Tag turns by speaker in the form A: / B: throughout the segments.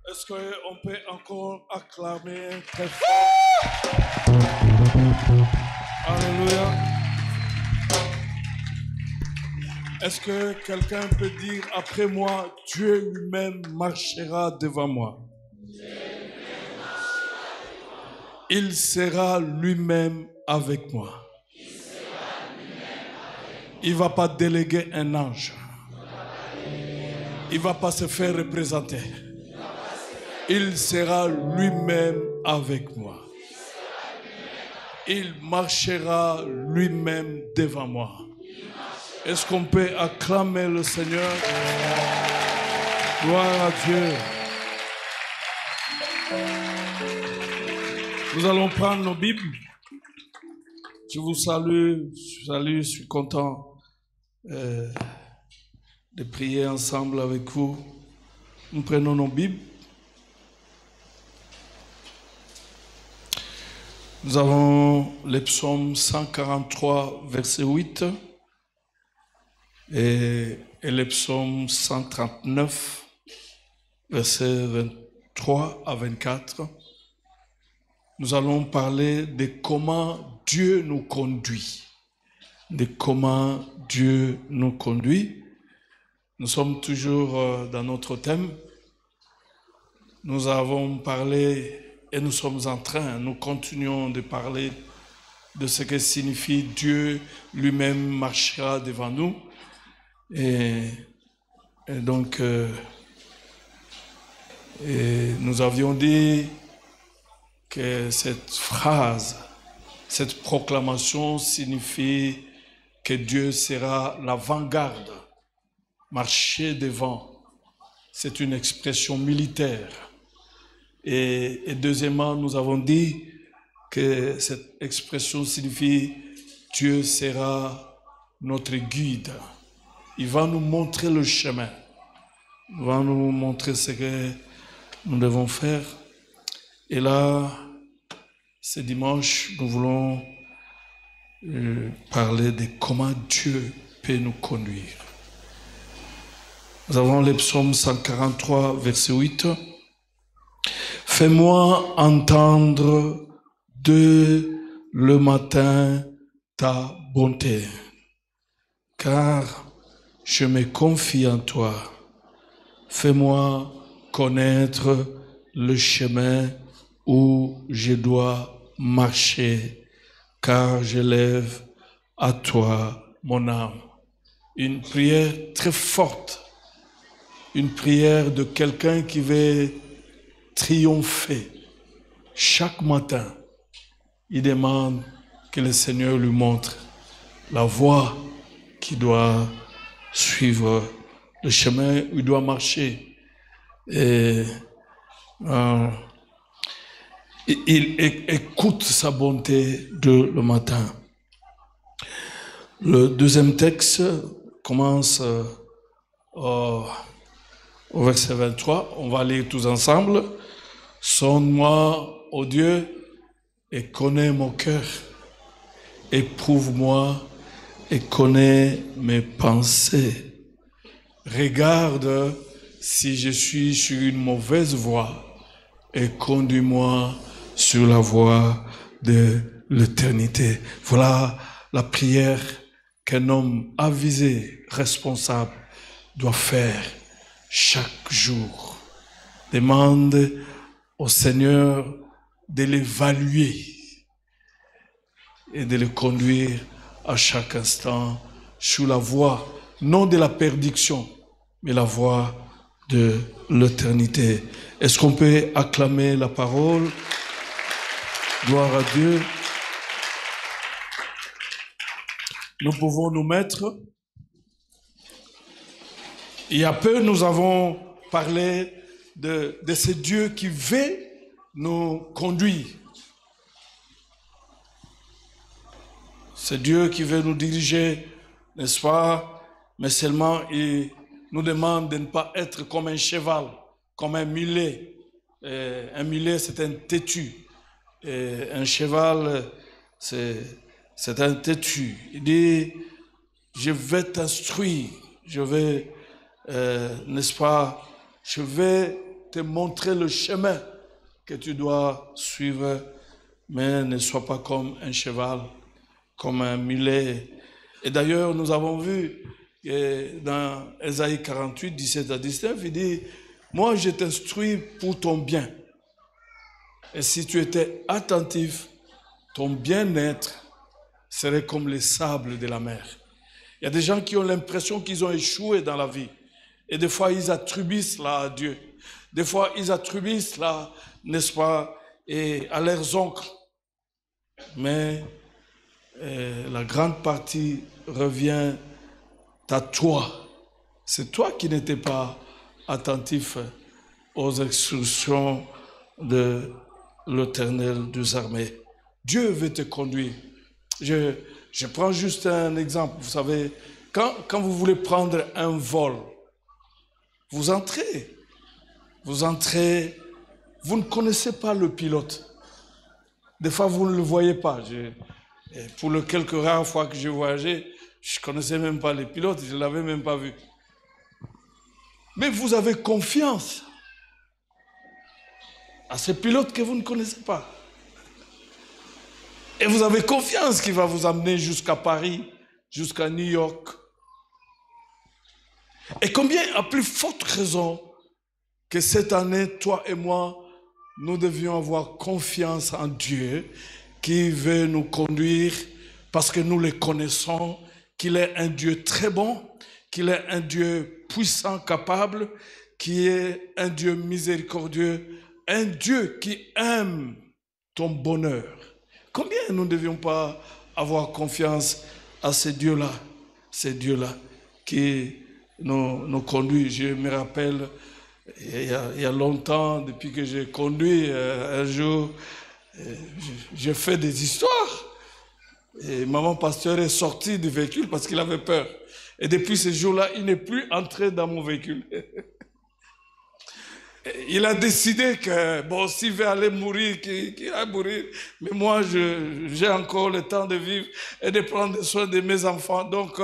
A: Est-ce qu'on peut encore acclamer très fort? Alléluia. Est-ce que quelqu'un peut dire après moi, Dieu lui-même marchera devant moi? Il sera lui-même avec moi. Il ne va pas déléguer un ange. Il ne va pas se faire représenter. Il sera lui-même avec moi. Il marchera lui-même devant moi. Est-ce qu'on peut acclamer le Seigneur? Gloire à Dieu. Nous allons prendre nos Bibles. Je vous salue, je suis content de prier ensemble avec vous. Nous prenons nos Bibles. Nous avons le psaume 143, verset 8 et le psaume 139, verset 23 à 24. Nous allons parler de comment Dieu nous conduit. De comment Dieu nous conduit. Nous sommes toujours dans notre thème. Nous avons parlé et nous sommes en train, nous continuons de parler de ce que signifie Dieu lui-même marchera devant nous. Et donc, nous avions dit que cette phrase, cette proclamation signifie que Dieu sera l'avant-garde, marcher devant. C'est une expression militaire. Et deuxièmement, nous avons dit que cette expression signifie Dieu sera notre guide. Il va nous montrer le chemin. Il va nous montrer ce que nous devons faire. Et là, ce dimanche, nous voulons parler de comment Dieu peut nous conduire. Nous avons le psaume 143, verset 8. Fais-moi entendre de le matin ta bonté, car je me confie en toi. Fais-moi connaître le chemin où je dois marcher, car je lève à toi mon âme. Une prière très forte, une prière de quelqu'un qui veut triompher. Chaque matin, il demande que le Seigneur lui montre la voie qu'il doit suivre, le chemin où il doit marcher. Et il écoute sa bonté le matin. Le deuxième texte commence au verset 23. On va lire tous ensemble. Sonde-moi, ô Dieu, et connais mon cœur. Éprouve-moi et connais mes pensées. Regarde si je suis sur une mauvaise voie et conduis-moi sur la voie de l'éternité. Voilà la prière qu'un homme avisé, responsable, doit faire chaque jour. Demande au Seigneur de l'évaluer et de le conduire à chaque instant sur la voie, non de la perdition, mais la voie de l'éternité. Est-ce qu'on peut acclamer la parole? Gloire à Dieu. Nous pouvons nous mettre. Il y a peu, nous avons parlé de ce Dieu qui veut nous conduire. C'est Dieu qui veut nous diriger, n'est-ce pas? Mais seulement il nous demande de ne pas être comme un cheval, comme un mulet. Un mulet, c'est un têtu. Et un cheval, c'est un têtu. Il dit, je vais t'instruire, je vais, n'est-ce pas, je vais te montrer le chemin que tu dois suivre, mais ne sois pas comme un cheval, comme un mulet. Et d'ailleurs, nous avons vu dans Ésaïe 48, 17 à 19, il dit, moi je t'instruis pour ton bien. Et si tu étais attentif, ton bien-être serait comme les sables de la mer. Il y a des gens qui ont l'impression qu'ils ont échoué dans la vie. Et des fois, ils attribuent cela à Dieu. Des fois, ils attribuent cela, n'est-ce pas, et à leurs oncles. Mais la grande partie revient à toi. C'est toi qui n'étais pas attentif aux instructions de l'Éternel des armées. Dieu veut te conduire. Je prends juste un exemple. Vous savez, quand vous voulez prendre un vol, vous entrez, vous ne connaissez pas le pilote. Des fois, vous ne le voyez pas. Pour les quelques rares fois que j'ai voyagé, je ne connaissais même pas les pilotes, je ne l'avais même pas vu. Mais vous avez confiance à ces pilotes que vous ne connaissez pas. Et vous avez confiance qu'il va vous amener jusqu'à Paris, jusqu'à New York. Et combien, à plus forte raison, que cette année, toi et moi, nous devions avoir confiance en Dieu qui veut nous conduire parce que nous le connaissons, qu'il est un Dieu très bon, qu'il est un Dieu puissant, capable, qui est un Dieu miséricordieux, un Dieu qui aime ton bonheur. Combien nous ne devions pas avoir confiance à ces dieux-là qui nous conduisent. Je me rappelle, il y a longtemps, depuis que j'ai conduit, un jour, j'ai fait des histoires. Et maman pasteur est sorti du véhicule parce qu'il avait peur. Et depuis ce jour-là, il n'est plus entré dans mon véhicule. Il a décidé que, bon, s'il veut aller mourir, qu'il va mourir. Mais moi, j'ai encore le temps de vivre et de prendre soin de mes enfants. Donc,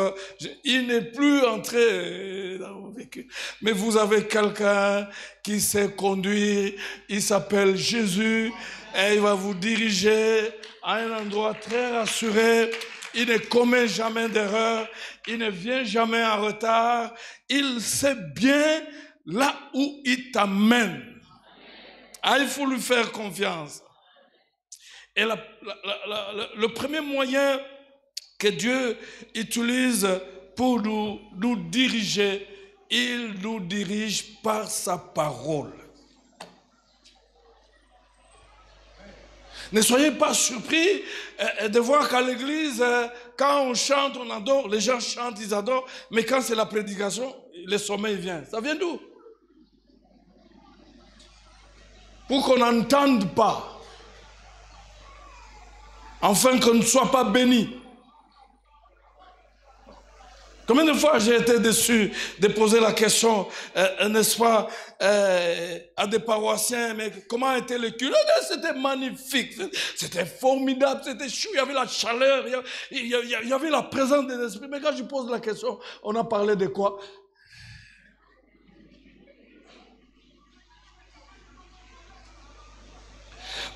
A: il n'est plus entré dans mon véhicule. Mais vous avez quelqu'un qui sait conduire. Il s'appelle Jésus. Et il va vous diriger à un endroit très rassuré. Il ne commet jamais d'erreur. Il ne vient jamais en retard. Il sait bien là où il t'amène. Ah, il faut lui faire confiance. Et le premier moyen que Dieu utilise pour nous diriger, il nous dirige par sa parole. Ne soyez pas surpris de voir qu'à l'église, quand on chante, on adore, les gens chantent, ils adorent, mais quand c'est la prédication, le sommeil vient. Ça vient d'où? Pour qu'on n'entende pas, afin qu'on ne soit pas béni. Combien de fois j'ai été déçu de poser la question, n'est-ce pas, à des paroissiens, mais comment était le culte? C'était magnifique, c'était formidable, c'était chou, il y avait la chaleur, il y avait la présence de l'esprit. Mais quand je pose la question, on a parlé de quoi?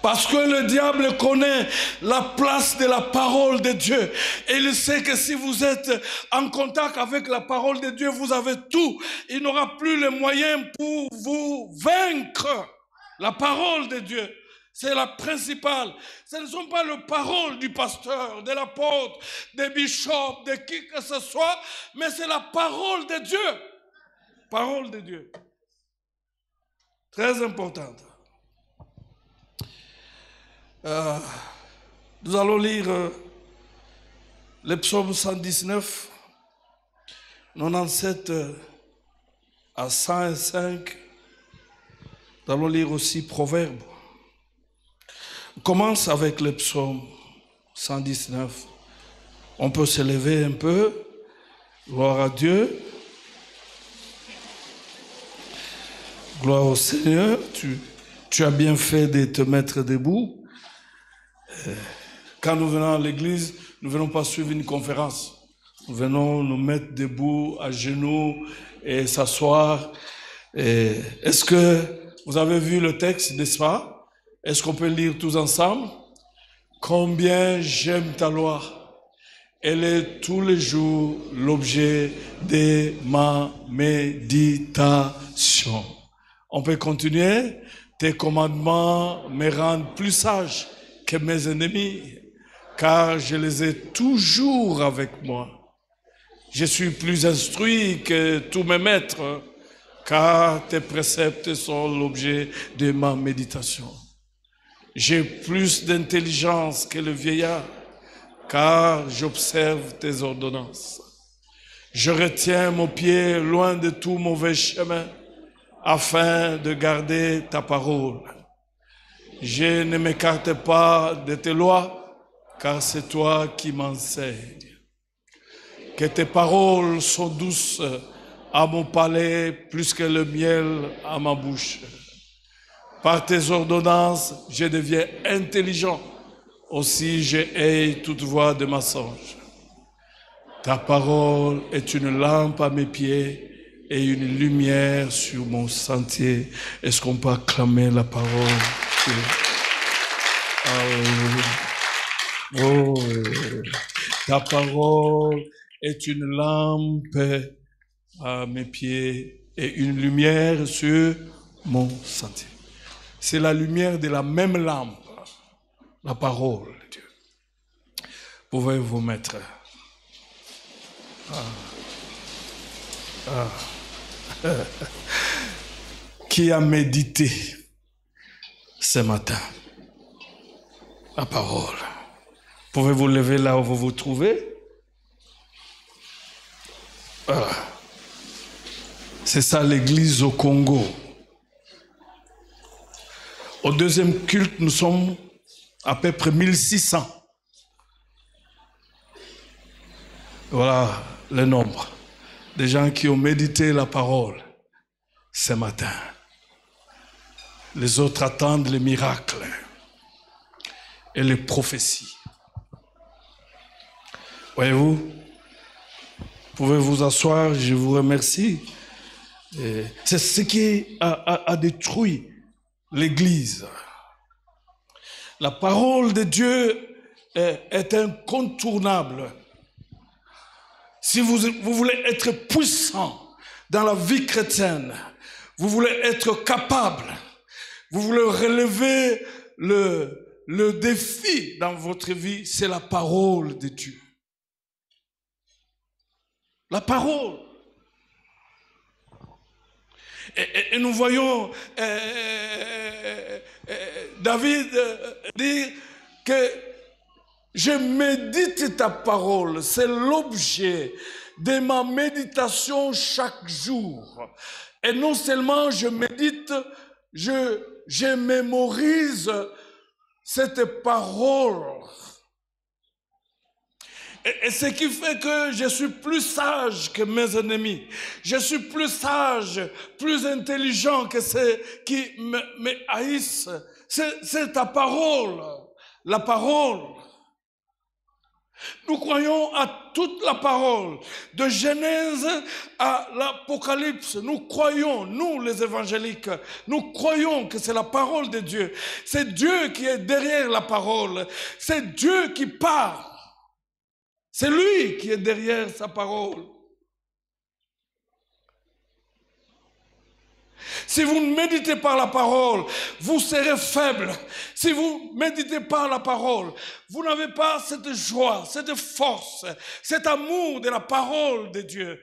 A: Parce que le diable connaît la place de la parole de Dieu. Et il sait que si vous êtes en contact avec la parole de Dieu, vous avez tout. Il n'aura plus les moyens pour vous vaincre. La parole de Dieu, c'est la principale. Ce ne sont pas les paroles du pasteur, de l'apôtre, des bishops, de qui que ce soit, mais c'est la parole de Dieu. Parole de Dieu. Très importante. Nous allons lire le psaume 119, 97 à 105. Nous allons lire aussi Proverbes. On commence avec le psaume 119. On peut se lever un peu. Gloire à Dieu. Gloire au Seigneur. Tu as bien fait de te mettre debout. Quand nous venons à l'église, nous ne venons pas suivre une conférence. Nous venons nous mettre debout, à genoux et s'asseoir. Est-ce que Vous avez vu le texte, n'est-ce pas? Est-ce qu'on peut lire tous ensemble? Combien j'aime ta loi. Elle est tous les jours l'objet de ma méditation. On peut continuer. Tes commandements me rendent plus sage que mes ennemis, car je les ai toujours avec moi. Je suis plus instruit que tous mes maîtres, car tes préceptes sont l'objet de ma méditation. J'ai plus d'intelligence que le vieillard, car j'observe tes ordonnances. Je retiens mon pied loin de tout mauvais chemin, afin de garder ta parole. Je ne m'écarte pas de tes lois, car c'est toi qui m'enseignes. Que tes paroles sont douces à mon palais, plus que le miel à ma bouche. Par tes ordonnances, je deviens intelligent. Aussi, je hais toute voix de mensonge. Ta parole est une lampe à mes pieds et une lumière sur mon sentier. Est-ce qu'on peut acclamer la parole? Oh, ta parole est une lampe à mes pieds et une lumière sur mon sentier. C'est la lumière de la même lampe, la parole de Dieu. Pouvez vous mettre. Qui a médité ce matin la parole? Pouvez-vous lever là où vous vous trouvez? Voilà. C'est ça l'église au Congo. Au deuxième culte, nous sommes à peu près 1600. Voilà le nombre des gens qui ont médité la parole ce matin. Les autres attendent les miracles et les prophéties. Voyez-vous, pouvez vous asseoir, je vous remercie. C'est ce qui a détruit l'Église. La parole de Dieu est incontournable. Si vous voulez être puissant dans la vie chrétienne, vous voulez être capable, vous voulez relever le défi dans votre vie, c'est la parole de Dieu. La parole. Et nous voyons David dire que je médite ta parole, c'est l'objet de ma méditation chaque jour. Et non seulement je médite, je mémorise cette parole. Et ce qui fait que je suis plus sage que mes ennemis. Je suis plus sage, plus intelligent que ceux qui me haïssent. C'est ta parole, la parole. Nous croyons à toute la parole, de Genèse à l'Apocalypse. Nous croyons, nous les évangéliques, nous croyons que c'est la parole de Dieu. C'est Dieu qui est derrière la parole. C'est Dieu qui parle. C'est lui qui est derrière sa parole. Si vous ne méditez pas la parole, vous serez faible. Si vous méditez pas la parole, vous n'avez pas cette joie, cette force, cet amour de la parole de Dieu.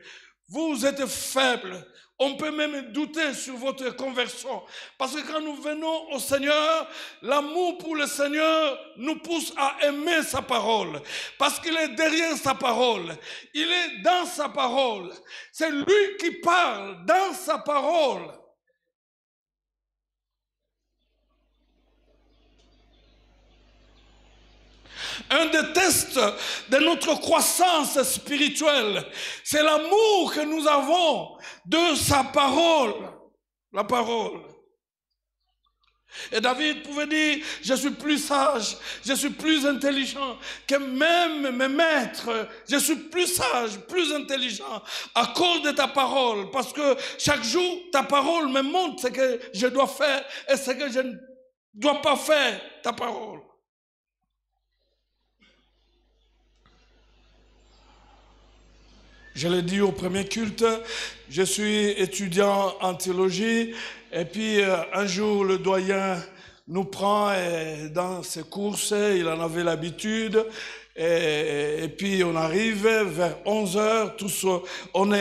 A: Vous êtes faible. On peut même douter sur votre conversion. Parce que quand nous venons au Seigneur, l'amour pour le Seigneur nous pousse à aimer sa parole. Parce qu'il est derrière sa parole. Il est dans sa parole. C'est lui qui parle dans sa parole. Un des tests de notre croissance spirituelle, c'est l'amour que nous avons de sa parole. La parole. Et David pouvait dire, je suis plus sage, je suis plus intelligent que même mes maîtres. Je suis plus sage, plus intelligent à cause de ta parole. Parce que chaque jour, ta parole me montre ce que je dois faire et ce que je ne dois pas faire, ta parole. Je l'ai dit au premier culte, je suis étudiant en théologie et puis un jour le doyen nous prend dans ses courses, il en avait l'habitude et puis on arrive vers 11h, tous on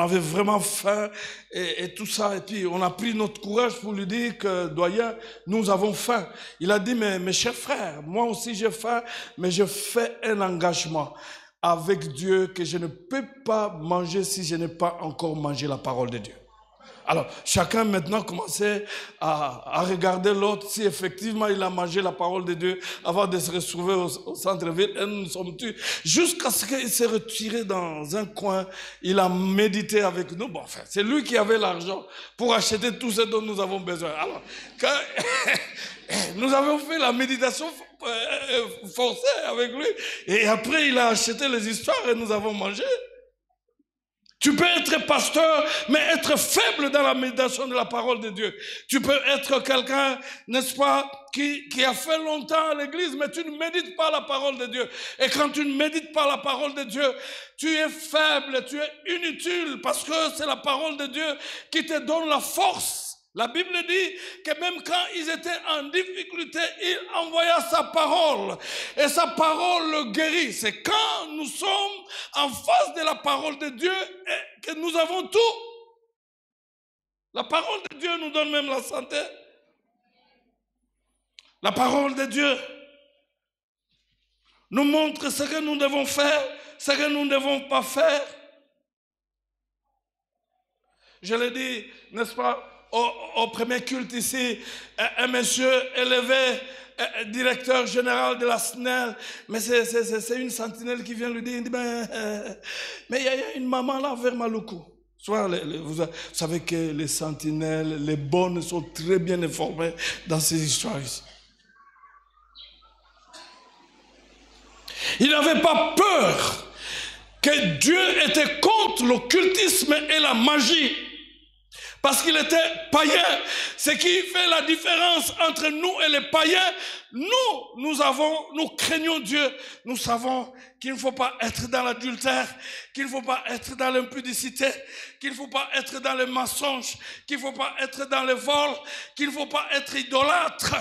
A: avait vraiment faim et tout ça et puis on a pris notre courage pour lui dire que doyen, nous avons faim. Il a dit mais mes chers frères, moi aussi j'ai faim mais je fais un engagement avec Dieu que je ne peux pas manger si je n'ai pas encore mangé la parole de Dieu. Alors, chacun maintenant commençait à regarder l'autre si effectivement il a mangé la parole de Dieu avant de se retrouver au centre-ville. Et nous sommes tués jusqu'à ce qu'il s'est retiré dans un coin. Il a médité avec nous. Bon, enfin, c'est lui qui avait l'argent pour acheter tout ce dont nous avons besoin. Alors, quand nous avons fait la méditation forcée avec lui. Et après, il a acheté les histoires et nous avons mangé. Tu peux être pasteur, mais être faible dans la méditation de la parole de Dieu. Tu peux être quelqu'un, n'est-ce pas, qui a fait longtemps à l'église, mais tu ne médites pas la parole de Dieu. Et quand tu ne médites pas la parole de Dieu, tu es faible, tu es inutile, parce que c'est la parole de Dieu qui te donne la force. La Bible dit que même quand ils étaient en difficulté, il envoya sa parole. Et sa parole le guérit. C'est quand nous sommes en face de la parole de Dieu que nous avons tout. La parole de Dieu nous donne même la santé. La parole de Dieu nous montre ce que nous devons faire, ce que nous ne devons pas faire. Je l'ai dit, n'est-ce pas? Au premier culte ici, un monsieur élevé, directeur général de la SNEL, mais c'est une sentinelle qui vient lui dire, mais il y a une maman là vers Maluku. Soit vous savez que les sentinelles, les bonnes sont très bien informées dans ces histoires ici. Il n'avait pas peur que Dieu était contre l'occultisme et la magie. Parce qu'il était païen. Ce qui fait la différence entre nous et les païens, nous craignons Dieu. Nous savons qu'il ne faut pas être dans l'adultère, qu'il ne faut pas être dans l'impudicité, qu'il ne faut pas être dans le mensonge, qu'il ne faut pas être dans le vol, qu'il ne faut pas être idolâtre.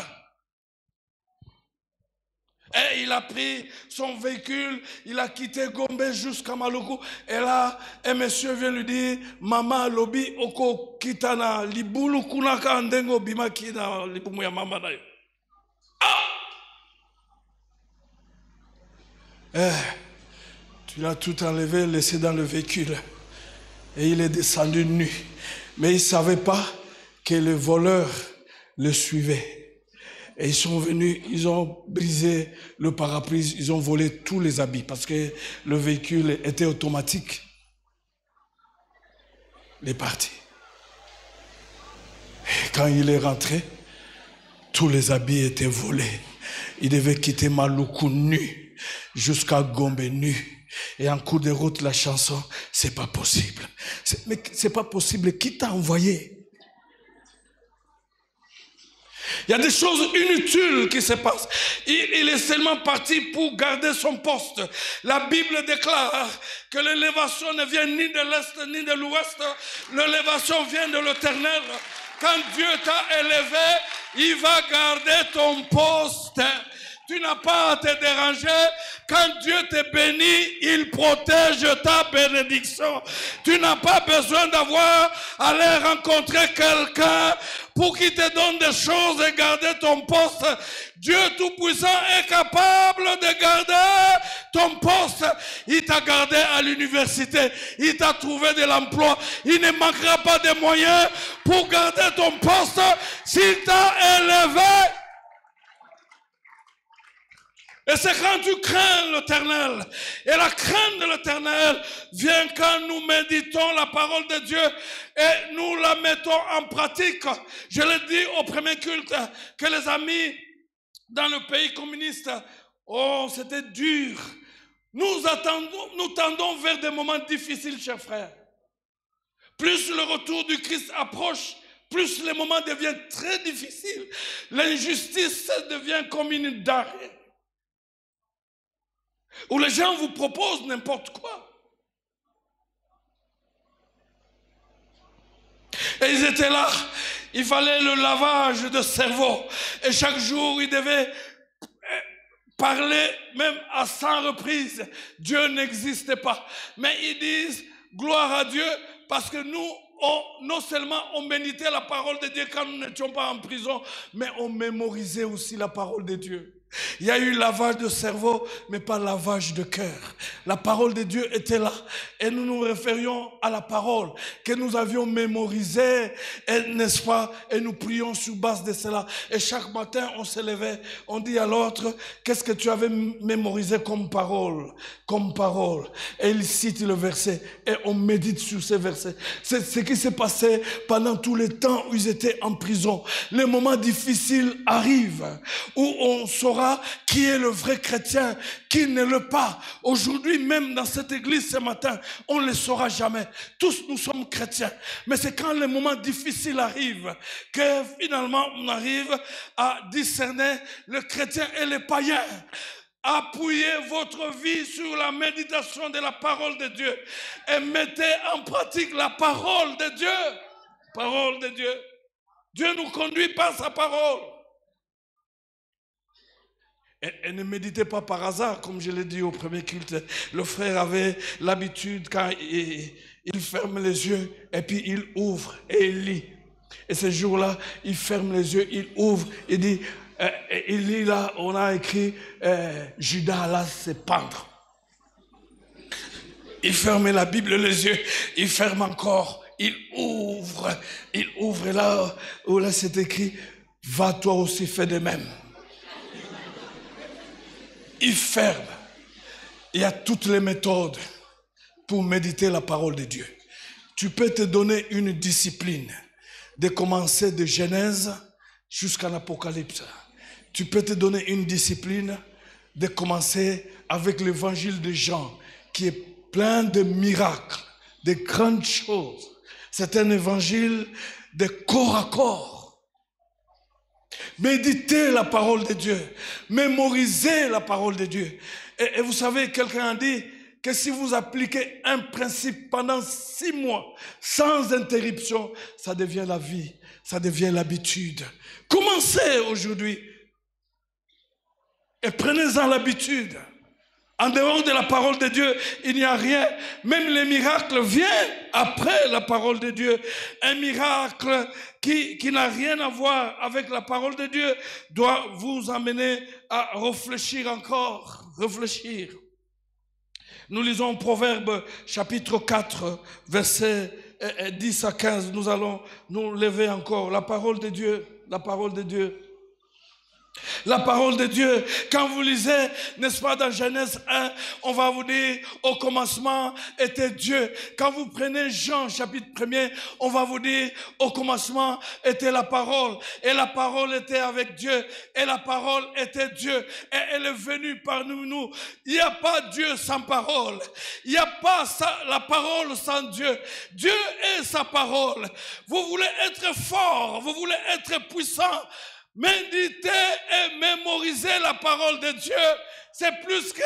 A: Et il a pris son véhicule, il a quitté Gombe jusqu'à Maluku. Et là, un monsieur vient lui dire, Mama lobi oko kitana libulu kunaka andengo bimakina libumu ya mama na yo. Tu l'as tout enlevé, laissé dans le véhicule. Et il est descendu nu. Mais il ne savait pas que les voleurs le suivaient. Et ils sont venus, ils ont brisé le parapluie, ils ont volé tous les habits parce que le véhicule était automatique. Il est parti. Et quand il est rentré, tous les habits étaient volés. Il devait quitter Maluku nu jusqu'à Gombe nu. Et en cours de route, la chanson, c'est pas possible. Mais c'est pas possible. Qui t'a envoyé? Il y a des choses inutiles qui se passent. Il est seulement parti pour garder son poste. La Bible déclare que l'élévation ne vient ni de l'Est ni de l'Ouest. L'élévation vient de l'Éternel. Quand Dieu t'a élevé, il va garder ton poste. Tu n'as pas à te déranger. Quand Dieu te bénit, il protège ta bénédiction. Tu n'as pas besoin d'avoir à aller rencontrer quelqu'un pour qu'il te donne des choses et garder ton poste. Dieu Tout-Puissant est capable de garder ton poste. Il t'a gardé à l'université. Il t'a trouvé de l'emploi. Il ne manquera pas de moyens pour garder ton poste s'il t'a élevé. Et c'est quand tu crains l'Éternel. Et la crainte de l'Éternel vient quand nous méditons la parole de Dieu et nous la mettons en pratique. Je l'ai dit au premier culte que les amis dans le pays communiste, oh, c'était dur. Nous tendons vers des moments difficiles, chers frères. Plus le retour du Christ approche, plus les moments deviennent très difficiles. L'injustice devient comme une denrée. Où les gens vous proposent n'importe quoi. Et ils étaient là, il fallait le lavage de cerveau. Et chaque jour, ils devaient parler même à 100 reprises. Dieu n'existait pas. Mais ils disent, gloire à Dieu, parce que nous, non seulement on méditait la parole de Dieu quand nous n'étions pas en prison, mais on mémorisait aussi la parole de Dieu. Il y a eu lavage de cerveau, mais pas lavage de cœur. La parole de Dieu était là. Et nous nous référions à la parole que nous avions mémorisée, n'est-ce pas? Et nous prions sur base de cela. Et chaque matin, on se levait, on dit à l'autre, qu'est-ce que tu avais mémorisé comme parole? Comme parole. Et il cite le verset. Et on médite sur ces versets. C'est ce qui s'est passé pendant tous les temps où ils étaient en prison. Les moments difficiles arrivent, où on saura qui est le vrai chrétien, qui ne l'est pas. Aujourd'hui, même dans cette église ce matin, on ne le saura jamais. Tous nous sommes chrétiens. Mais c'est quand les moments difficiles arrivent que finalement on arrive à discerner le chrétien et le païen. Appuyez votre vie sur la méditation de la parole de Dieu et mettez en pratique la parole de Dieu. Parole de Dieu. Dieu nous conduit par sa parole. Et ne méditez pas par hasard, comme je l'ai dit au premier culte. Le frère avait l'habitude, quand il ferme les yeux, et puis il ouvre et il lit. Et ce jour-là, il ferme les yeux, il ouvre, il dit, il lit là, on a écrit, Judas alla se pendre. Il ferme la Bible les yeux, il ferme encore, il ouvre, et là où là c'est écrit, va toi aussi fais de même. Il ferme. Il y a toutes les méthodes pour méditer la parole de Dieu. Tu peux te donner une discipline de commencer de Genèse jusqu'à l'Apocalypse. Tu peux te donner une discipline de commencer avec l'évangile de Jean qui est plein de miracles, de grandes choses. C'est un évangile de corps à corps. Méditez la parole de Dieu. Mémorisez la parole de Dieu. Et vous savez, quelqu'un a dit que si vous appliquez un principe pendant 6 mois, sans interruption, ça devient la vie, ça devient l'habitude. Commencez aujourd'hui et prenez-en l'habitude. En dehors de la parole de Dieu, il n'y a rien. Même les miracles viennent après la parole de Dieu. Un miracle qui n'a rien à voir avec la parole de Dieu doit vous amener à réfléchir encore. Réfléchir. Nous lisons Proverbe chapitre 4, versets 10 à 15. Nous allons nous lever encore. La parole de Dieu. La parole de Dieu. La parole de Dieu, quand vous lisez, n'est-ce pas, dans Genèse 1, on va vous dire, au commencement était Dieu. Quand vous prenez Jean, chapitre 1er, on va vous dire, au commencement était la parole. Et la parole était avec Dieu. Et la parole était Dieu. Et elle est venue parmi nous. Il n'y a pas Dieu sans parole. Il n'y a pas la parole sans Dieu. Dieu est sa parole. Vous voulez être fort, vous voulez être puissant. Méditer et mémoriser la parole de Dieu, c'est plus que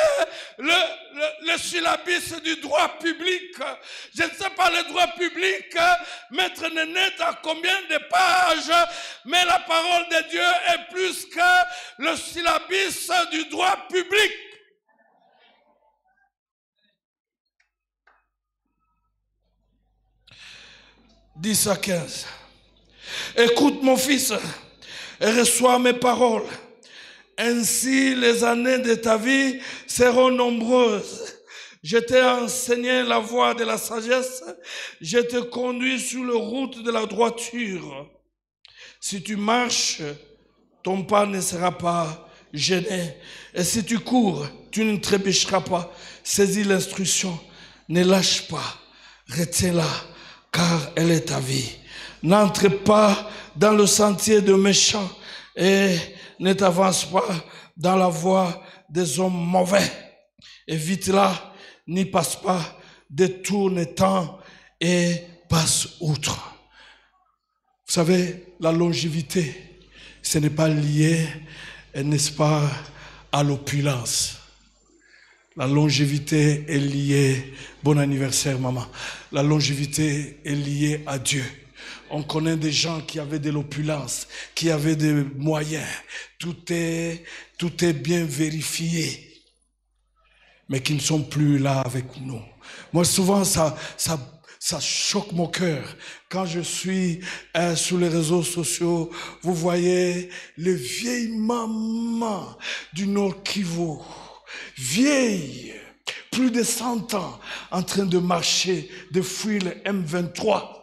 A: le syllabus du droit public. Je ne sais pas le droit public, Maître Nénette a combien de pages, mais la parole de Dieu est plus que le syllabus du droit public. « 10 à 15. Écoute mon fils, et reçois mes paroles. Ainsi les années de ta vie seront nombreuses. Je t'ai enseigné la voie de la sagesse. Je te conduis sur la route de la droiture. Si tu marches, ton pas ne sera pas gêné. Et si tu cours, tu ne trébucheras pas. Saisis l'instruction, ne lâche pas, retiens-la, car elle est ta vie. N'entre pas dans le sentier de méchants et ne t'avance pas dans la voie des hommes mauvais. Évite-la, n'y passe pas, détourne-t'en et passe outre. Vous savez, la longévité, ce n'est pas lié, n'est-ce pas, à l'opulence. La longévité est liée, bon anniversaire maman, la longévité est liée à Dieu. On connaît des gens qui avaient de l'opulence, qui avaient des moyens, tout est bien vérifié, mais qui ne sont plus là avec nous. Moi souvent ça choque mon cœur. Quand je suis sur les réseaux sociaux, vous voyez les vieilles mamans du Nord Kivu, vieilles, plus de 100 ans, en train de marcher, de fuir le M23.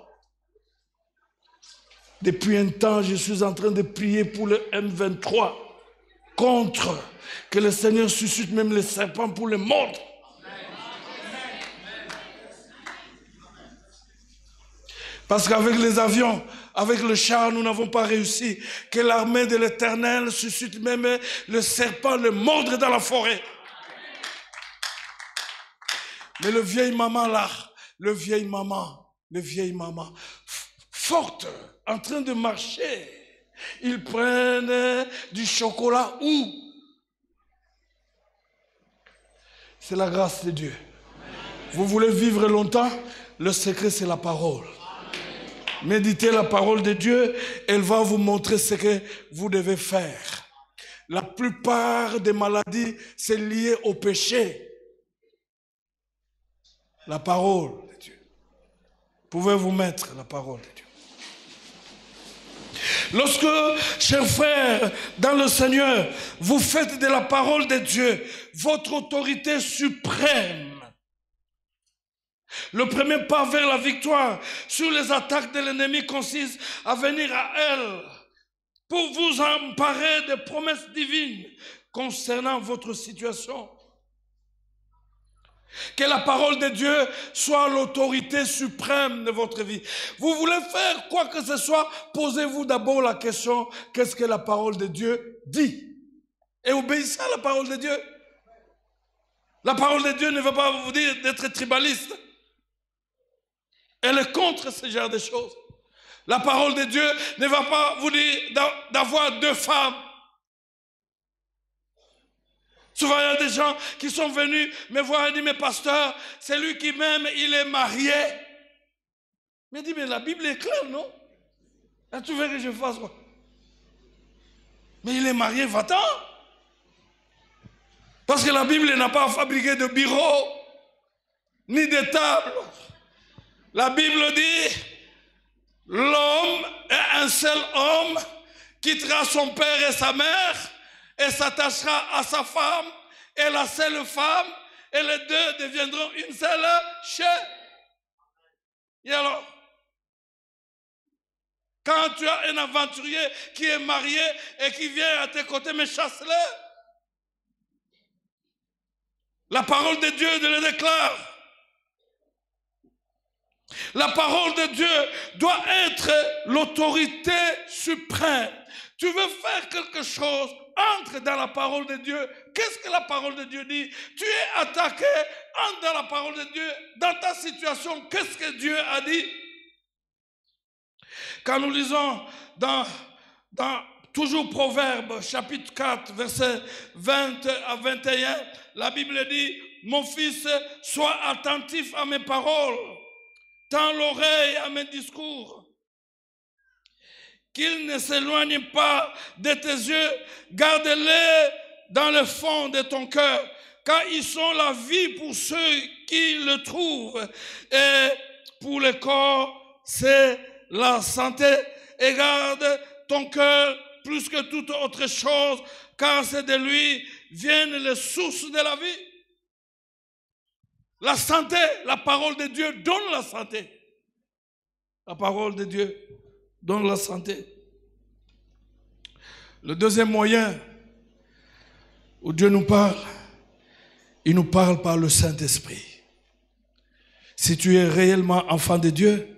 A: Depuis un temps, je suis en train de prier pour le M23, contre, que le Seigneur suscite même les serpents pour les mordre. Parce qu'avec les avions, avec le char, nous n'avons pas réussi. Que l'armée de l'Éternel suscite même le serpent, le mordre dans la forêt. Mais le vieil maman là, le vieil maman, forte, en train de marcher, ils prennent du chocolat où? C'est la grâce de Dieu. Vous voulez vivre longtemps? Le secret, c'est la parole. Méditez la parole de Dieu, elle va vous montrer ce que vous devez faire. La plupart des maladies, c'est lié au péché. La parole de Dieu. Pouvez-vous mettre la parole de Dieu? Lorsque, chers frères, dans le Seigneur, vous faites de la parole de Dieu votre autorité suprême, le premier pas vers la victoire sur les attaques de l'ennemi consiste à venir à elle pour vous emparer des promesses divines concernant votre situation. Que la parole de Dieu soit l'autorité suprême de votre vie. Vous voulez faire quoi que ce soit, posez-vous d'abord la question, qu'est-ce que la parole de Dieu dit? Et obéissez à la parole de Dieu. La parole de Dieu ne veut pas vous dire d'être tribaliste. Elle est contre ce genre de choses. La parole de Dieu ne va pas vous dire d'avoir 2 femmes. Souvent, il y a des gens qui sont venus me voir et disent, mais pasteur, c'est lui qui m'aime, il est marié. Mais dit, mais la Bible est claire, non? Là, tu veux que je fasse quoi? Mais il est marié, va-t'en. Parce que la Bible n'a pas fabriqué de bureau, ni de table. La Bible dit, l'homme est un seul homme, quittera son père et sa mère et s'attachera à sa femme et la seule femme et les deux deviendront une seule chair. Et alors, quand tu as un aventurier qui est marié et qui vient à tes côtés, mais chasse-le. La parole de Dieu le déclare. La parole de Dieu doit être l'autorité suprême. Tu veux faire quelque chose, entre dans la parole de Dieu. Qu'est-ce que la parole de Dieu dit? Tu es attaqué, entre dans la parole de Dieu. Dans ta situation, qu'est-ce que Dieu a dit? Quand nous lisons dans toujours Proverbes, chapitre 4, versets 20 à 21, la Bible dit, mon fils, sois attentif à mes paroles. Tends l'oreille à mes discours, qu'ils ne s'éloignent pas de tes yeux, garde-les dans le fond de ton cœur, car ils sont la vie pour ceux qui le trouvent, et pour le corps, c'est la santé. Et garde ton cœur plus que toute autre chose, car c'est de lui viennent les sources de la vie. La santé, la parole de Dieu donne la santé. La parole de Dieu donne la santé. Le deuxième moyen où Dieu nous parle, il nous parle par le Saint-Esprit. Si tu es réellement enfant de Dieu,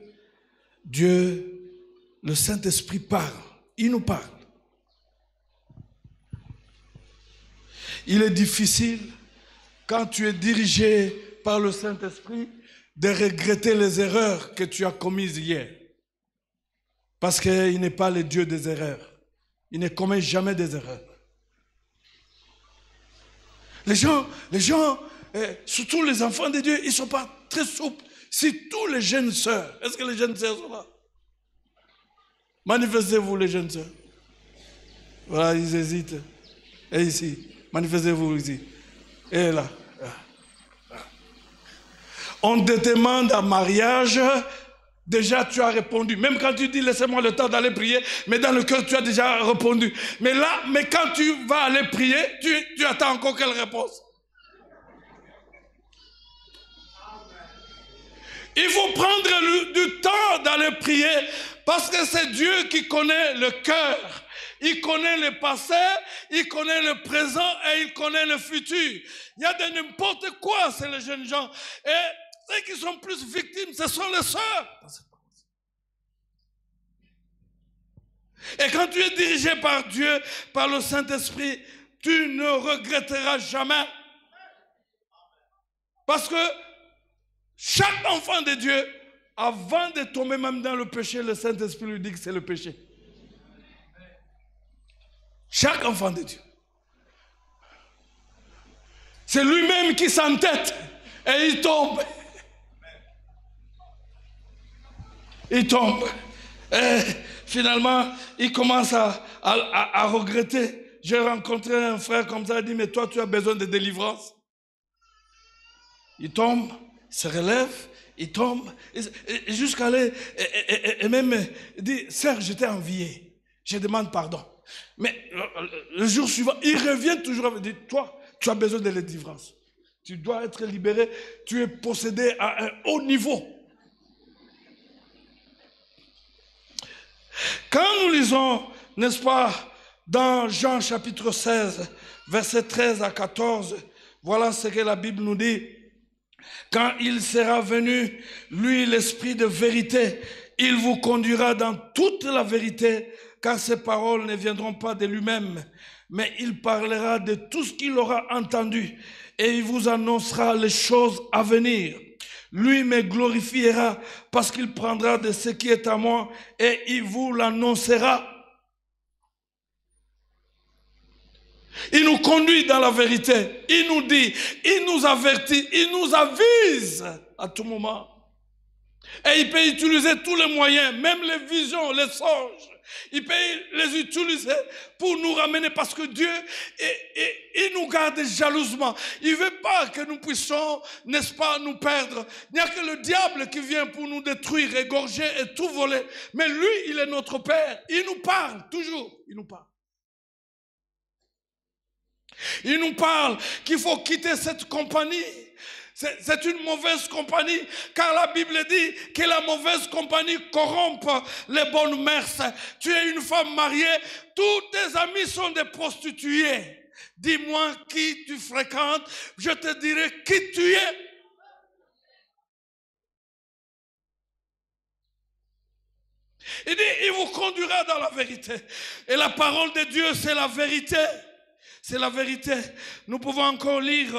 A: le Saint-Esprit parle, il nous parle. Il est difficile, quand tu es dirigé par le Saint-Esprit, de regretter les erreurs que tu as commises hier. Parce qu'il n'est pas le Dieu des erreurs. Il ne commet jamais des erreurs. Les gens, surtout les enfants de Dieu, ils ne sont pas très souples. Si tous les jeunes sœurs, est-ce que les jeunes sœurs sont là? Manifestez-vous les jeunes sœurs. Voilà, ils hésitent. Et ici, manifestez-vous ici. Et là. On te demande un mariage, déjà tu as répondu. Même quand tu dis laissez-moi le temps d'aller prier, mais dans le cœur tu as déjà répondu. Mais quand tu vas aller prier, tu attends encore quelle réponse? Il faut prendre du temps d'aller prier parce que c'est Dieu qui connaît le cœur. Il connaît le passé, il connaît le présent et il connaît le futur. Il y a de n'importe quoi, c'est les jeunes gens. Et ceux qui sont plus victimes, ce sont les sœurs. Et quand tu es dirigé par Dieu, par le Saint-Esprit, tu ne regretteras jamais. Parce que chaque enfant de Dieu, avant de tomber même dans le péché, le Saint-Esprit lui dit que c'est le péché. Chaque enfant de Dieu. C'est lui-même qui s'entête et il tombe. Il tombe. Et finalement, il commence à regretter. J'ai rencontré un frère comme ça, il dit, mais toi, tu as besoin de délivrance. Il tombe, il se relève, il tombe, et jusqu'à aller, et même dit, Sœur, je t'ai envié, je demande pardon. Mais le jour suivant, il revient toujours et dit, toi, tu as besoin de délivrance. Tu dois être libéré, tu es possédé à un haut niveau. Quand nous lisons, n'est-ce pas, dans Jean chapitre 16, versets 13 à 14, voilà ce que la Bible nous dit. Quand il sera venu, lui, l'Esprit de vérité, il vous conduira dans toute la vérité, car ses paroles ne viendront pas de lui-même, mais il parlera de tout ce qu'il aura entendu, et il vous annoncera les choses à venir. Lui me glorifiera, parce qu'il prendra de ce qui est à moi, et il vous l'annoncera. Il nous conduit dans la vérité. Il nous dit, il nous avertit, il nous avise à tout moment. Et il peut utiliser tous les moyens, même les visions, les songes. Il peut les utiliser pour nous ramener parce que Dieu, il nous garde jalousement. Il ne veut pas que nous puissions, n'est-ce pas, nous perdre. Il n'y a que le diable qui vient pour nous détruire, égorger et tout voler. Mais lui, il est notre Père. Il nous parle toujours. Il nous parle. Il nous parle qu'il faut quitter cette compagnie. C'est une mauvaise compagnie, car la Bible dit que la mauvaise compagnie corrompt les bonnes mœurs. Tu es une femme mariée, tous tes amis sont des prostituées. Dis-moi qui tu fréquentes, je te dirai qui tu es. Il dit, il vous conduira dans la vérité. Et la parole de Dieu, c'est la vérité. C'est la vérité. Nous pouvons encore lire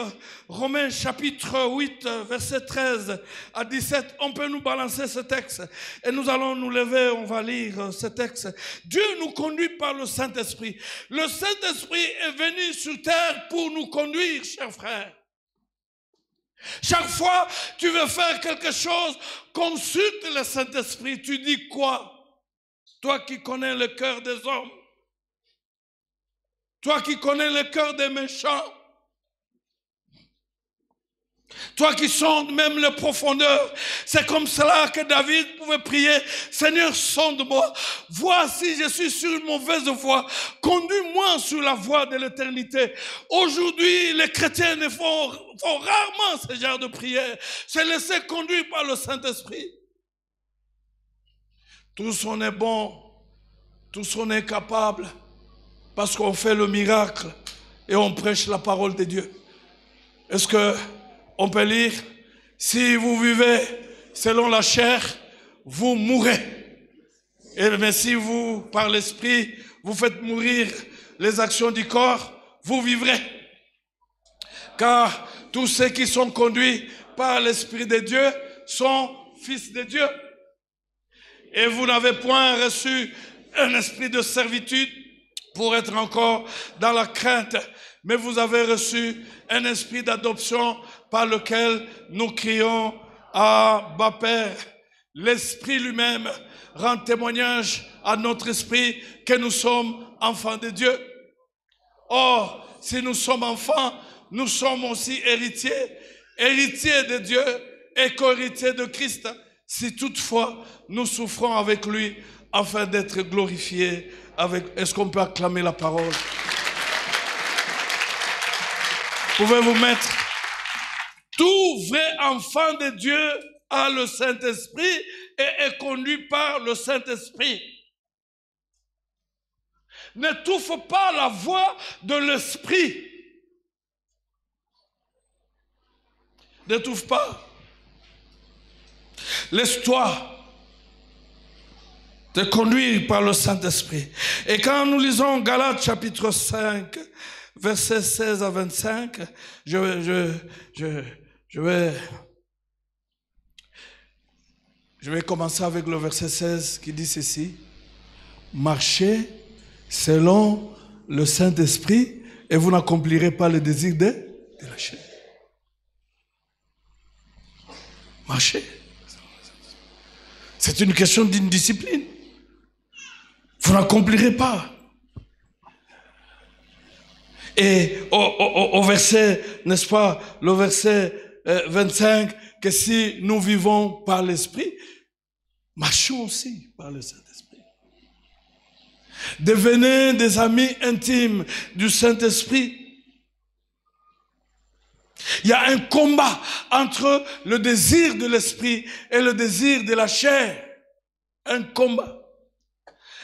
A: Romains chapitre 8, verset 13 à 17. On peut nous balancer ce texte. Et nous allons nous lever, on va lire ce texte. Dieu nous conduit par le Saint-Esprit. Le Saint-Esprit est venu sur terre pour nous conduire, chers frères. Chaque fois que tu veux faire quelque chose, consulte le Saint-Esprit. Tu dis quoi? Toi qui connais le cœur des hommes. Toi qui connais le cœur des méchants. Toi qui sondes même les profondeurs. C'est comme cela que David pouvait prier. Seigneur, sonde-moi. Vois si je suis sur une mauvaise voie. Conduis-moi sur la voie de l'éternité. Aujourd'hui, les chrétiens ne font rarement ce genre de prière. Se laisser conduire par le Saint-Esprit. Tous on est bons. Tous on est capables. Parce qu'on fait le miracle. et on prêche la parole de Dieu. Est-ce qu'on peut lire? Si vous vivez selon la chair, vous mourrez. Mais si vous, par l'esprit, vous faites mourir les actions du corps, vous vivrez. Car tous ceux qui sont conduits par l'Esprit de Dieu sont fils de Dieu. Et vous n'avez point reçu un esprit de servitude pour être encore dans la crainte, mais vous avez reçu un esprit d'adoption par lequel nous crions Abba Père. L'Esprit lui-même rend témoignage à notre esprit que nous sommes enfants de Dieu. Or, si nous sommes enfants, nous sommes aussi héritiers, héritiers de Dieu et co-héritiers de Christ, si toutefois nous souffrons avec lui afin d'être glorifiés avec... Est-ce qu'on peut acclamer la parole? Pouvez-vous mettre? Tout vrai enfant de Dieu a le Saint-Esprit et est conduit par le Saint-Esprit. N'étouffe pas la voix de l'Esprit. N'étouffe pas. Laisse-toi te conduire par le Saint-Esprit. Et quand nous lisons Galates chapitre 5, versets 16 à 25, je vais commencer avec le verset 16 qui dit ceci. Marchez selon le Saint-Esprit et vous n'accomplirez pas le désir de la chair. Marchez. C'est une question d'une discipline. Vous n'accomplirez pas. Et au verset, n'est-ce pas, le verset 25, que si nous vivons par l'Esprit, marchons aussi par le Saint-Esprit. Devenez des amis intimes du Saint-Esprit. Il y a un combat entre le désir de l'esprit et le désir de la chair. Un combat.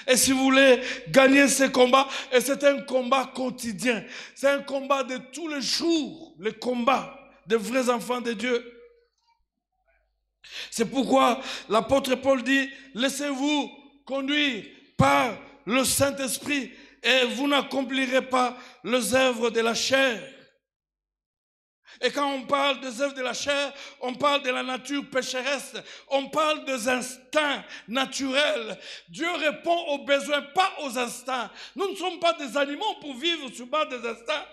A: Et si vous voulez gagner ce combat, et c'est un combat quotidien, c'est un combat de tous les jours, le combat des vrais enfants de Dieu. C'est pourquoi l'apôtre Paul dit, laissez-vous conduire par le Saint-Esprit et vous n'accomplirez pas les œuvres de la chair. Et quand on parle des œuvres de la chair, on parle de la nature pécheresse, on parle des instincts naturels. Dieu répond aux besoins, pas aux instincts. Nous ne sommes pas des animaux pour vivre sur base des instincts.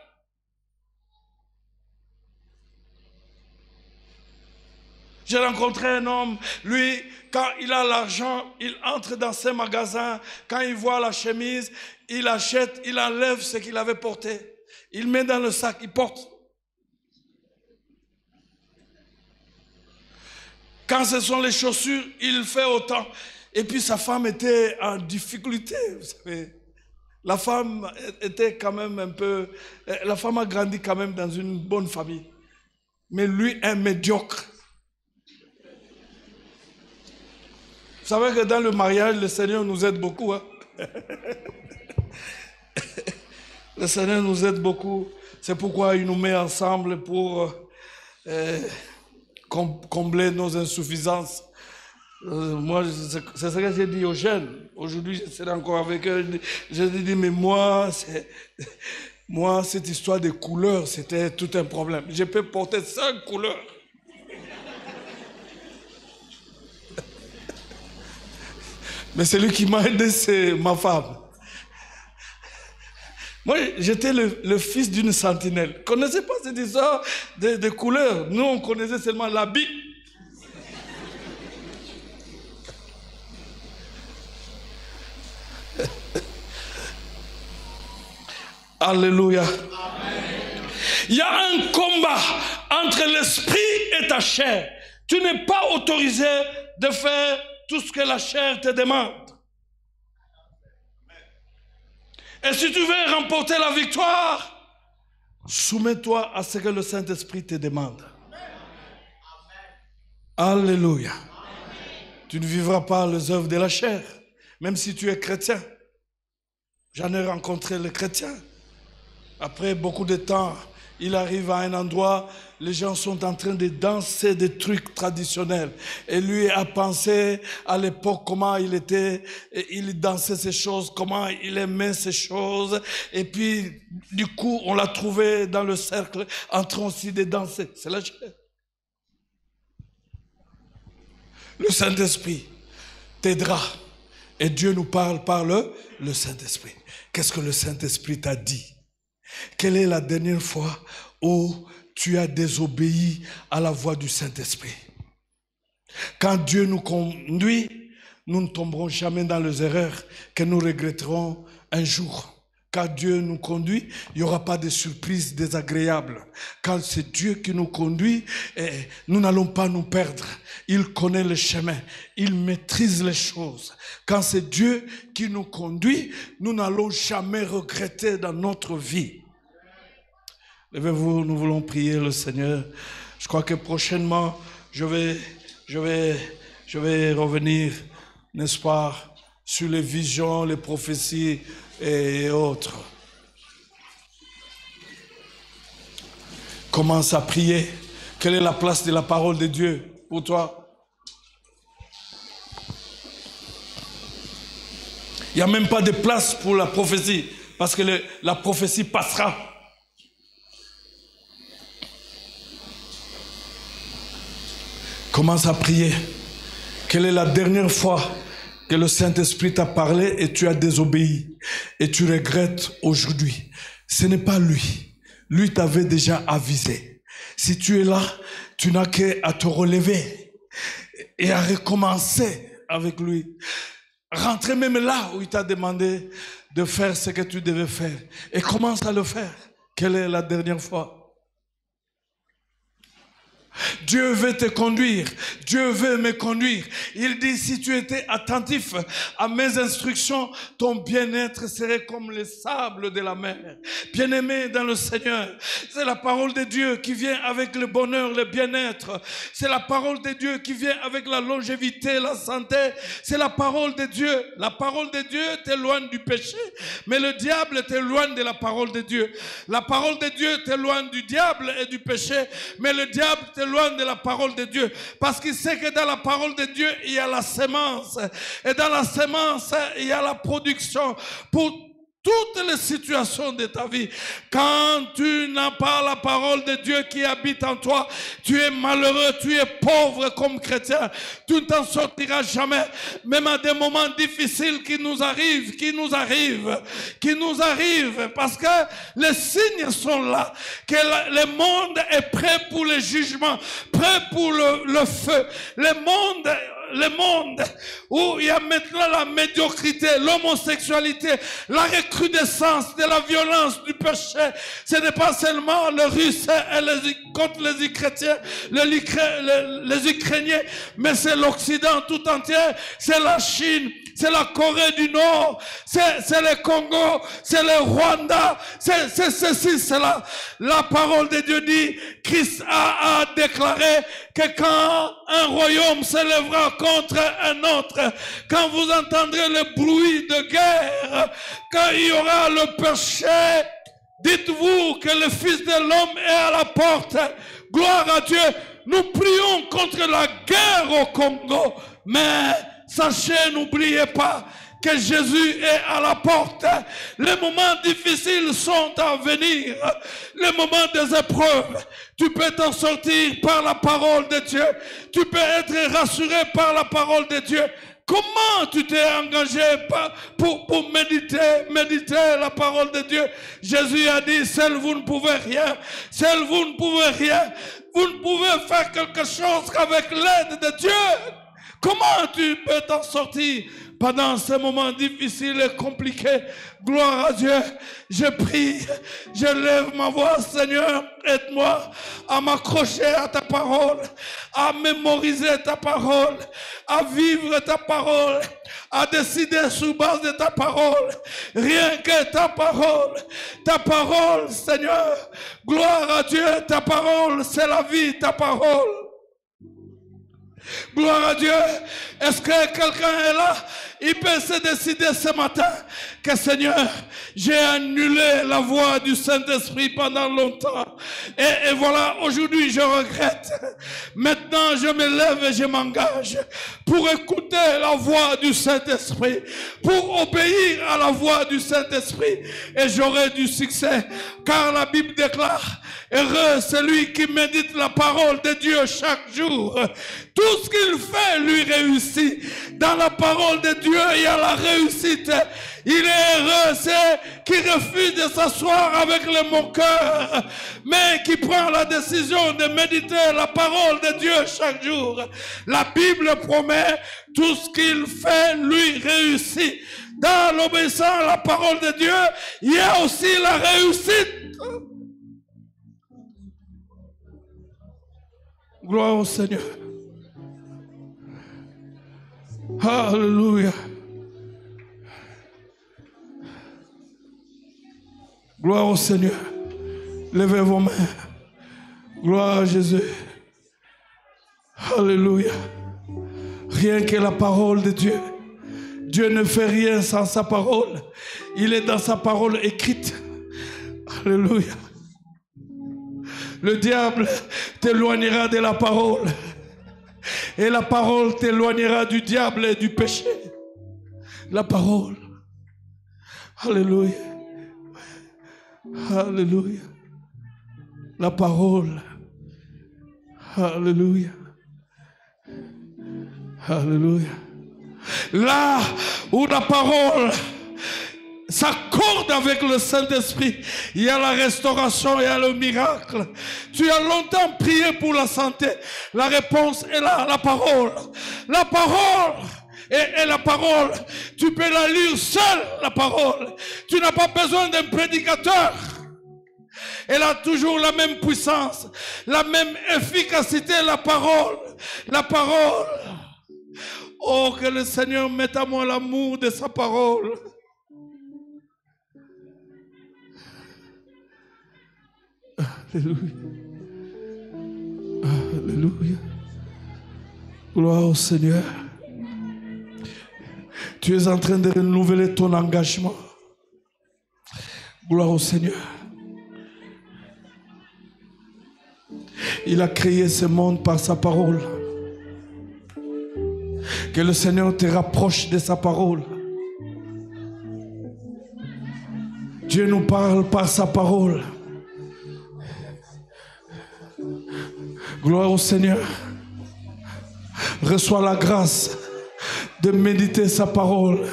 A: J'ai rencontré un homme, lui, quand il a l'argent, il entre dans ses magasins, quand il voit la chemise, il achète, il enlève ce qu'il avait porté. Il met dans le sac, il porte. Quand ce sont les chaussures, il fait autant. Et puis sa femme était en difficulté, vous savez. La femme était quand même un peu... La femme a grandi quand même dans une bonne famille. Mais lui, un médiocre. Vous savez que dans le mariage, le Seigneur nous aide beaucoup. Hein? Le Seigneur nous aide beaucoup. C'est pourquoi il nous met ensemble pour combler nos insuffisances. Moi, c'est ce que j'ai dit aux jeunes. Aujourd'hui, je serai encore avec eux. J'ai dit, mais moi, cette histoire de couleurs, c'était tout un problème. Je peux porter 5 couleurs. Mais celui qui m'a aidé, c'est ma femme. Moi, j'étais le fils d'une sentinelle. Je ne connaissais pas cette histoire de couleurs. Nous, on connaissait seulement l'habit. Alléluia. Amen. Il y a un combat entre l'esprit et ta chair. Tu n'es pas autorisé de faire tout ce que la chair te demande. Et si tu veux remporter la victoire, soumets-toi à ce que le Saint-Esprit te demande. Amen. Alléluia. Amen. Tu ne vivras pas les œuvres de la chair, même si tu es chrétien. J'en ai rencontré les chrétiens. Après beaucoup de temps, il arrive à un endroit, les gens sont en train de danser des trucs traditionnels. Et lui a pensé à l'époque comment il était, il dansait ces choses, comment il aimait ces choses. Et puis, du coup, on l'a trouvé dans le cercle en train aussi de danser. C'est la chair. Le Saint-Esprit t'aidera. Et Dieu nous parle par le Saint-Esprit. Qu'est-ce que le Saint-Esprit t'a dit? Quelle est la dernière fois où tu as désobéi à la voix du Saint-Esprit? Quand Dieu nous conduit, nous ne tomberons jamais dans les erreurs que nous regretterons un jour. Quand Dieu nous conduit, il n'y aura pas de surprises désagréables. Quand c'est Dieu qui nous conduit, nous n'allons pas nous perdre. Il connaît le chemin. Il maîtrise les choses. Quand c'est Dieu qui nous conduit, nous n'allons jamais regretter dans notre vie. Levez-vous, nous voulons prier le Seigneur. Je crois que prochainement, je vais revenir, n'est-ce pas, sur les visions, les prophéties et autres. Commence à prier. Quelle est la place de la parole de Dieu pour toi? Il n'y a même pas de place pour la prophétie, parce que la prophétie passera. Commence à prier. Quelle est la dernière fois que le Saint-Esprit t'a parlé et tu as désobéi et tu regrettes aujourd'hui? Ce n'est pas lui. Lui t'avait déjà avisé. Si tu es là, tu n'as qu'à te relever et à recommencer avec lui. Rentrer même là où il t'a demandé de faire ce que tu devais faire et commence à le faire. Quelle est la dernière fois? Dieu veut te conduire. Dieu veut me conduire. Il dit, si tu étais attentif à mes instructions, ton bien-être serait comme le sable de la mer. Bien-aimé dans le Seigneur, c'est la parole de Dieu qui vient avec le bonheur, le bien-être. C'est la parole de Dieu qui vient avec la longévité, la santé. C'est la parole de Dieu. La parole de Dieu t'éloigne du péché, mais le diable t'éloigne de la parole de Dieu. La parole de Dieu t'éloigne du diable et du péché, mais le diable t'éloigne de la parole de Dieu, parce qu'il sait que dans la parole de Dieu il y a la sémence, et dans la sémence il y a la production pour toutes les situations de ta vie. Quand tu n'as pas la parole de Dieu qui habite en toi, tu es malheureux, tu es pauvre comme chrétien. Tu ne t'en sortiras jamais. Même à des moments difficiles qui nous arrivent, parce que les signes sont là, que le monde est prêt pour le jugement, prêt pour le feu. Le monde où il y a maintenant la médiocrité, l'homosexualité, la recrudescence de la violence, du péché. Ce n'est pas seulement le Russe contre les chrétiens, les Ukrainiens, mais c'est l'Occident tout entier, c'est la Chine, c'est la Corée du Nord, c'est le Congo, c'est le Rwanda, c'est ceci, c'est là. La parole de Dieu dit, Christ a déclaré que quand un royaume s'élèvera contre un autre, quand vous entendrez le bruit de guerre, quand il y aura le péché, dites-vous que le Fils de l'homme est à la porte. Gloire à Dieu. Nous prions contre la guerre au Congo, mais sachez, n'oubliez pas que Jésus est à la porte. Les moments difficiles sont à venir. Les moments des épreuves. Tu peux t'en sortir par la parole de Dieu. Tu peux être rassuré par la parole de Dieu. Comment tu t'es engagé pour méditer la parole de Dieu? Jésus a dit, seul vous ne pouvez rien. Seul vous ne pouvez rien. Vous ne pouvez faire quelque chose qu'avec l'aide de Dieu. Comment tu peux t'en sortir pendant ces moments difficiles et compliqués? Gloire à Dieu. Je prie, je lève ma voix, Seigneur, aide-moi à m'accrocher à ta parole, à mémoriser ta parole, à vivre ta parole, à décider sur base de ta parole. Rien que ta parole, Seigneur. Gloire à Dieu, ta parole, c'est la vie, ta parole. Gloire à Dieu. Est-ce que quelqu'un est là? Il peut se décider ce matin que Seigneur, j'ai annulé la voix du Saint-Esprit pendant longtemps. Et voilà, aujourd'hui je regrette. Maintenant je me lève et je m'engage pour écouter la voix du Saint-Esprit, pour obéir à la voix du Saint-Esprit. Et j'aurai du succès. Car la Bible déclare, heureux celui qui médite la parole de Dieu chaque jour. Tout ce qu'il fait lui réussit. Dans la parole de Dieu, il y a la réussite. Il est heureux, c'est qui refuse de s'asseoir avec les moqueurs, mais qui prend la décision de méditer la parole de Dieu chaque jour. La Bible promet, tout ce qu'il fait lui réussit. Dans l'obéissance à la parole de Dieu, il y a aussi la réussite. Gloire au Seigneur. Alléluia. Gloire au Seigneur. Levez vos mains. Gloire à Jésus. Alléluia. Rien que la parole de Dieu. Dieu ne fait rien sans sa parole. Il est dans sa parole écrite. Alléluia. Le diable t'éloignera de la parole. Et la parole t'éloignera du diable et du péché. La parole. Alléluia. Alléluia. La parole. Alléluia. Alléluia. Là où la parole s'accorde avec le Saint-Esprit, il y a la restauration, il y a le miracle. Tu as longtemps prié pour la santé. La réponse est là, la parole. La parole. Et la parole, tu peux la lire seule, la parole. Tu n'as pas besoin d'un prédicateur. Elle a toujours la même puissance, la même efficacité, la parole. La parole. Oh, que le Seigneur mette à moi l'amour de sa parole. Alléluia. Alléluia. Gloire au Seigneur. Tu es en train de renouveler ton engagement. Gloire au Seigneur. Il a créé ce monde par sa parole. Que le Seigneur te rapproche de sa parole. Dieu nous parle par sa parole. Gloire au Seigneur. Reçois la grâce de méditer sa parole,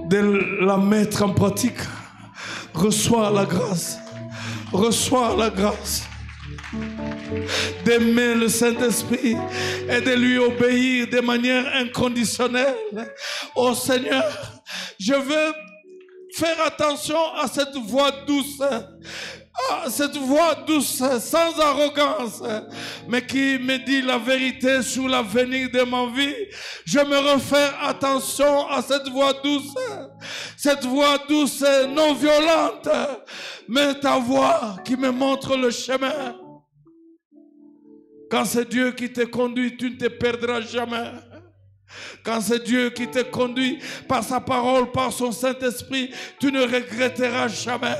A: de la mettre en pratique. Reçois la grâce. Reçois la grâce d'aimer le Saint-Esprit et de lui obéir de manière inconditionnelle. Oh Seigneur, je veux faire attention à cette voix douce. Cette voix douce, sans arrogance, mais qui me dit la vérité sur l'avenir de ma vie. Je me refais attention à cette voix douce non violente, mais ta voix qui me montre le chemin. Quand c'est Dieu qui te conduit, tu ne te perdras jamais. Quand c'est Dieu qui te conduit par sa parole, par son Saint-Esprit, tu ne regretteras jamais.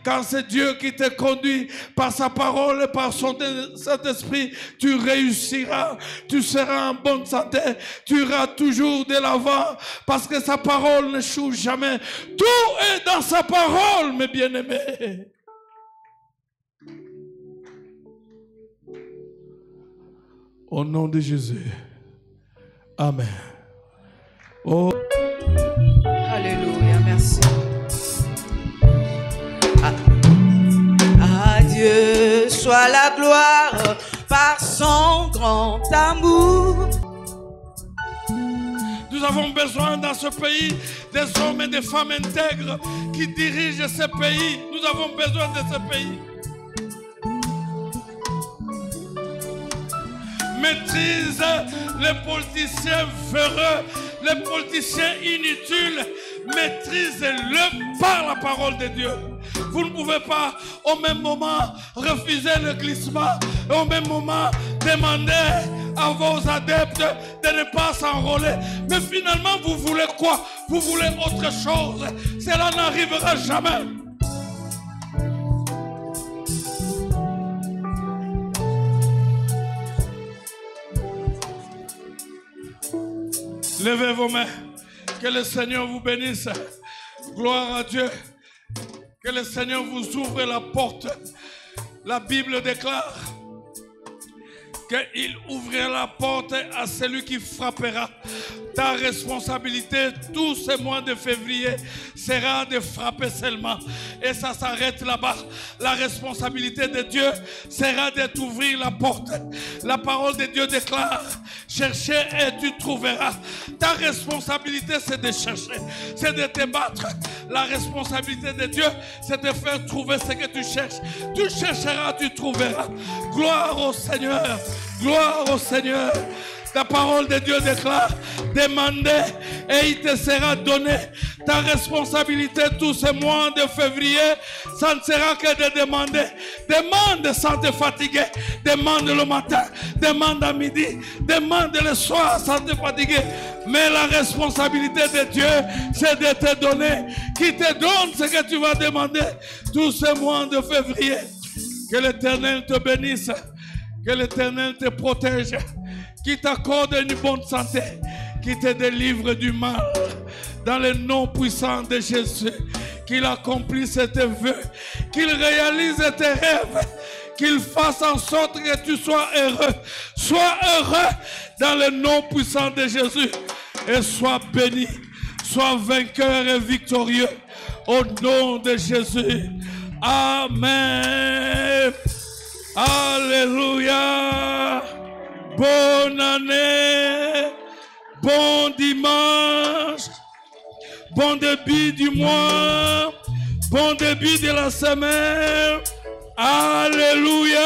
A: Quand c'est Dieu qui te conduit par sa parole et par son Saint-Esprit, tu réussiras, tu seras en bonne santé, tu iras toujours de l'avant parce que sa parole ne change jamais. Tout est dans sa parole, mes bien-aimés. Au nom de Jésus. Amen. Oh.
B: Alléluia, merci. À Dieu soit la gloire par son grand amour.
A: Nous avons besoin dans ce pays des hommes et des femmes intègres qui dirigent ce pays. Nous avons besoin de ce pays. Maîtrise les politiciens véreux, les politiciens inutiles. Maîtrise-le par la parole de Dieu. Vous ne pouvez pas au même moment refuser le glissement et au même moment demander à vos adeptes de ne pas s'enrôler. Mais finalement, vous voulez quoi? Vous voulez autre chose. Cela n'arrivera jamais. Levez vos mains. Que le Seigneur vous bénisse. Gloire à Dieu. Que le Seigneur vous ouvre la porte. La Bible déclare qu'il ouvrira la porte à celui qui frappera. Ta responsabilité tous ces mois de février sera de frapper seulement. Et ça s'arrête là-bas. La responsabilité de Dieu sera de t'ouvrir la porte. La parole de Dieu déclare: cherchez et tu trouveras. Ta responsabilité, c'est de chercher, c'est de te battre. La responsabilité de Dieu, c'est de faire trouver ce que tu cherches. Tu chercheras, tu trouveras. Gloire au Seigneur. Gloire au Seigneur. La parole de Dieu déclare: demandez et il te sera donné. Ta responsabilité tous ces mois de février, ça ne sera que de demander. Demande sans te fatiguer. Demande le matin, demande à midi, demande le soir sans te fatiguer. Mais la responsabilité de Dieu, c'est de te donner. Qui te donne ce que tu vas demander tous ces mois de février. Que l'Éternel te bénisse. Que l'Éternel te protège. Qui t'accorde une bonne santé, qui te délivre du mal, dans le nom puissant de Jésus, qu'il accomplisse tes vœux, qu'il réalise tes rêves, qu'il fasse en sorte que tu sois heureux. Sois heureux dans le nom puissant de Jésus et sois béni, sois vainqueur et victorieux au nom de Jésus. Amen. Alléluia. Bonne année, bon dimanche, bon début du mois, bon début de la semaine. Alléluia.